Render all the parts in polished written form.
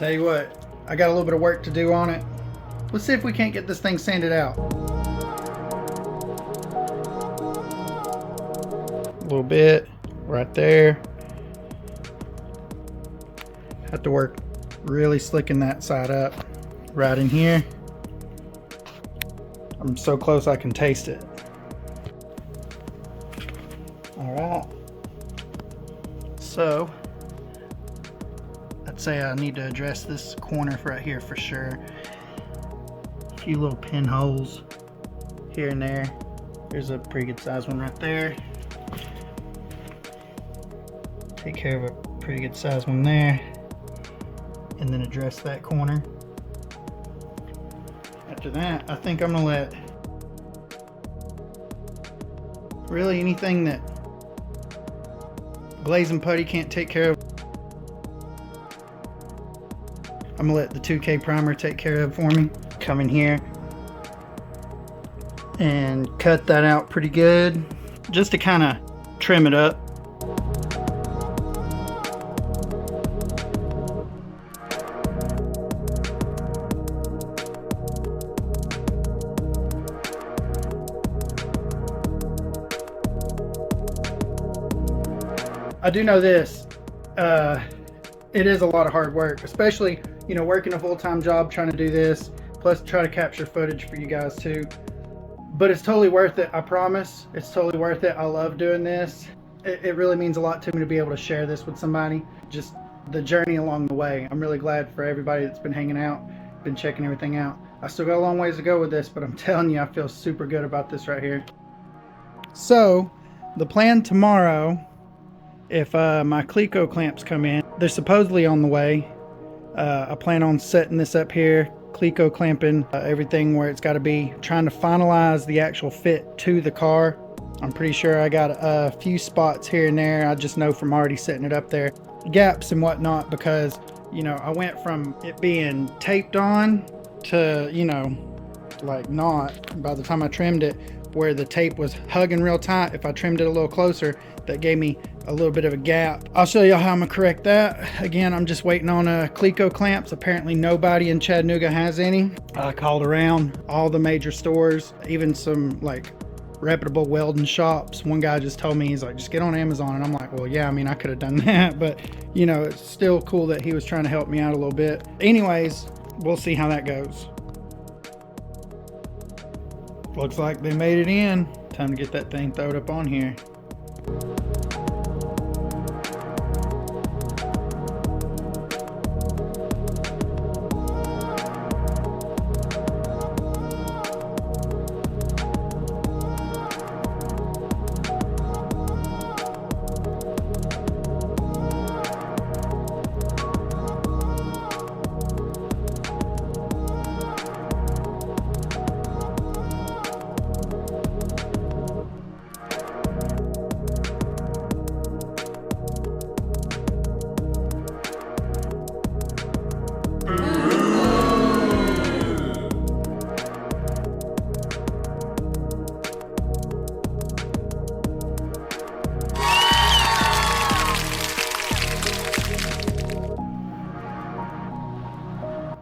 Tell you what, I got a little bit of work to do on it. Let's see if we can't get this thing sanded out. A little bit right there. Have to work really slicking that side up. Right in here. I'm so close I can taste it. All right. So I'd say I need to address this corner right here for sure. A few little pinholes here and there. There's a pretty good sized one right there. Take care of a pretty good sized one there. And then address that corner. After that, I think I'm gonna let really anything that glaze and putty can't take care of, I'm gonna let the 2K primer take care of for me. Come in here and cut that out pretty good, just to kind of trim it up. I do know this, it is a lot of hard work, especially, you know, working a full-time job trying to do this, plus try to capture footage for you guys too. But it's totally worth it, I promise. It's totally worth it. I love doing this. It really means a lot to me to be able to share this with somebody, just the journey along the way. I'm really glad for everybody that's been hanging out, been checking everything out. I still got a long ways to go with this, but I'm telling you, I feel super good about this right here. So, the plan tomorrow, if my Cleco clamps come in, they're supposedly on the way. I plan on setting this up here, Cleco clamping everything where it's got to be, trying to finalize the actual fit to the car. I'm pretty sure I got a few spots here and there. I just know from already setting it up there, gaps and whatnot, because, you know, I went from it being taped on to, you know, like not, by the time I trimmed it, where the tape was hugging real tight. If I trimmed it a little closer, that gave me a little bit of a gap. I'll show you how I'm gonna correct that. Again, I'm just waiting on Cleco clamps. Apparently nobody in Chattanooga has any. I called around all the major stores, even some like reputable welding shops. One guy just told me, he's like, just get on Amazon. And I'm like, well, yeah, I mean, I could have done that, but you know, it's still cool that he was trying to help me out a little bit. Anyways, we'll see how that goes. Looks like they made it in. Time to get that thing thrown up on here.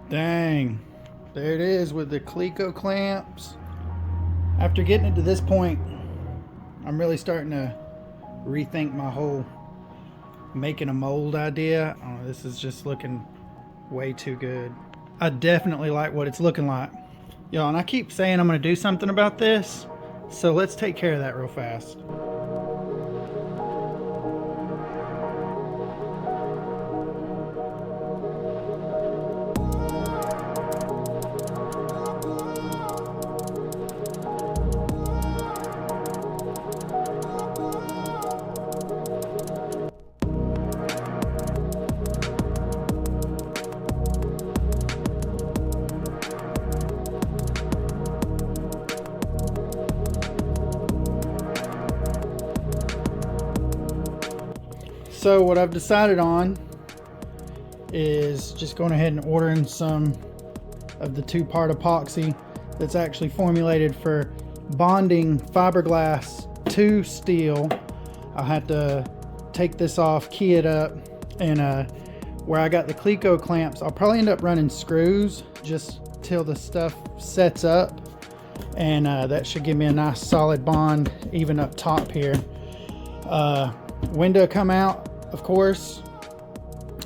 Dang, there it is with the Cleco clamps. After getting it to this point, I'm really starting to rethink my whole making a mold idea. Oh, this is just looking way too good. I definitely like what it's looking like. Y'all, and I keep saying I'm gonna do something about this, so let's take care of that real fast. So what I've decided on is just going ahead and ordering some of the 2-part epoxy that's actually formulated for bonding fiberglass to steel. I'll have to take this off, key it up, and where I got the Cleco clamps, I'll probably end up running screws just till the stuff sets up, and that should give me a nice solid bond even up top here. Window come out, of course,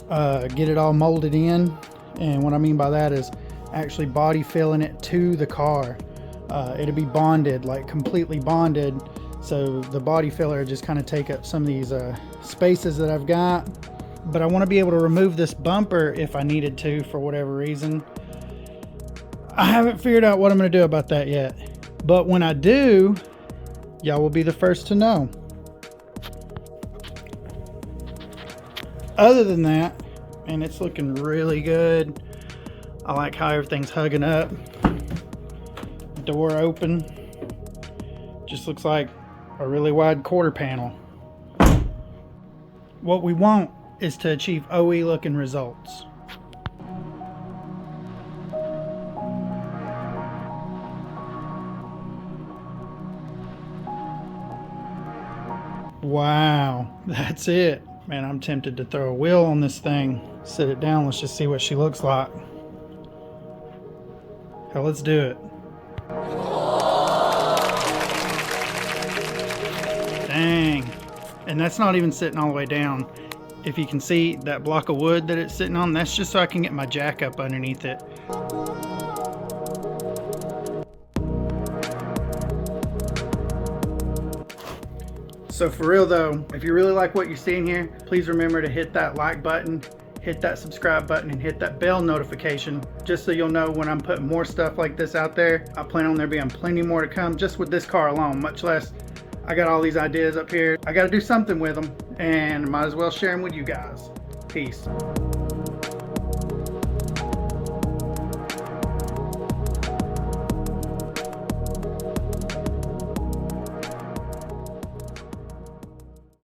get it all molded in, and what I mean by that is actually body filling it to the car. It'll be bonded, like completely bonded, so the body filler just kind of take up some of these spaces that I've got. But I want to be able to remove this bumper if I needed to for whatever reason. I haven't figured out what I'm going to do about that yet, but when I do, y'all will be the first to know. Other than that, and it's looking really good. I like how everything's hugging up. Door open. Just looks like a really wide quarter panel. What we want is to achieve OE looking results. Wow, that's it. Man, I'm tempted to throw a wheel on this thing. Sit it down, let's just see what she looks like. Hell, let's do it. Dang. And that's not even sitting all the way down. If you can see that block of wood that it's sitting on, that's just so I can get my jack up underneath it. So for real though, if you really like what you're seeing here, please remember to hit that like button, hit that subscribe button, and hit that bell notification, just so you'll know when I'm putting more stuff like this out there. I plan on there being plenty more to come just with this car alone, much less I got all these ideas up here. I got to do something with them, and might as well share them with you guys. Peace.